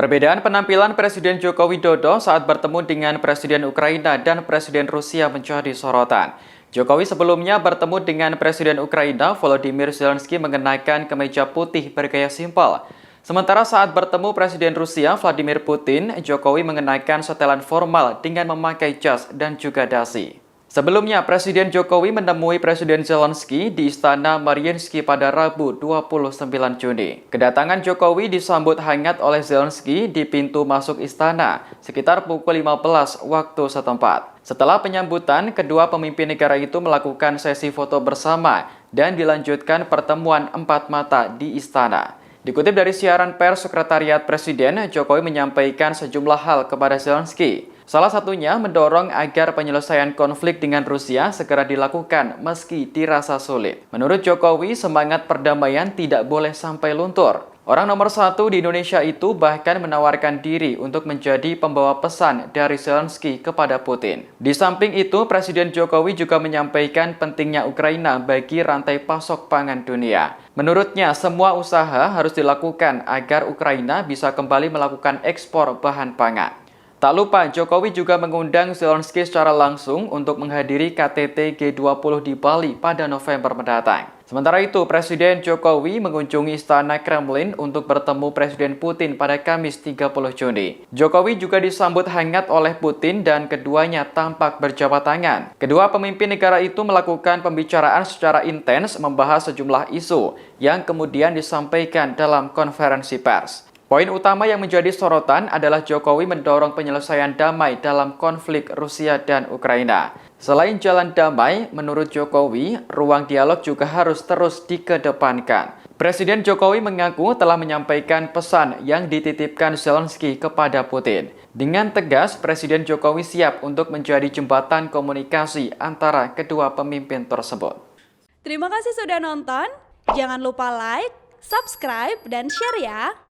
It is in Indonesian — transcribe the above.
Perbedaan penampilan Presiden Joko Widodo saat bertemu dengan Presiden Ukraina dan Presiden Rusia menjadi sorotan. Jokowi sebelumnya bertemu dengan Presiden Ukraina Volodymyr Zelensky mengenakan kemeja putih bergaya simpel. Sementara saat bertemu Presiden Rusia Vladimir Putin, Jokowi mengenakan setelan formal dengan memakai jas dan juga dasi. Sebelumnya, Presiden Jokowi menemui Presiden Zelensky di Istana Mariinsky pada Rabu 29 Juni. Kedatangan Jokowi disambut hangat oleh Zelensky di pintu masuk istana sekitar pukul 15 waktu setempat. Setelah penyambutan, kedua pemimpin negara itu melakukan sesi foto bersama dan dilanjutkan pertemuan empat mata di istana. Dikutip dari siaran pers Sekretariat Presiden, Jokowi menyampaikan sejumlah hal kepada Zelensky. Salah satunya mendorong agar penyelesaian konflik dengan Rusia segera dilakukan meski dirasa sulit. Menurut Jokowi, semangat perdamaian tidak boleh sampai luntur. Orang nomor satu di Indonesia itu bahkan menawarkan diri untuk menjadi pembawa pesan dari Zelensky kepada Putin. Di samping itu, Presiden Jokowi juga menyampaikan pentingnya Ukraina bagi rantai pasok pangan dunia. Menurutnya, semua usaha harus dilakukan agar Ukraina bisa kembali melakukan ekspor bahan pangan. Tak lupa, Jokowi juga mengundang Zelensky secara langsung untuk menghadiri KTT G20 di Bali pada November mendatang. Sementara itu, Presiden Jokowi mengunjungi Istana Kremlin untuk bertemu Presiden Putin pada Kamis 30 Juni. Jokowi juga disambut hangat oleh Putin dan keduanya tampak berjabat tangan. Kedua pemimpin negara itu melakukan pembicaraan secara intens membahas sejumlah isu yang kemudian disampaikan dalam konferensi pers. Poin utama yang menjadi sorotan adalah Jokowi mendorong penyelesaian damai dalam konflik Rusia dan Ukraina. Selain jalan damai, menurut Jokowi, ruang dialog juga harus terus dikedepankan. Presiden Jokowi mengaku telah menyampaikan pesan yang dititipkan Zelensky kepada Putin. Dengan tegas, Presiden Jokowi siap untuk menjadi jembatan komunikasi antara kedua pemimpin tersebut. Terima kasih sudah nonton. Jangan lupa like, subscribe, dan share ya.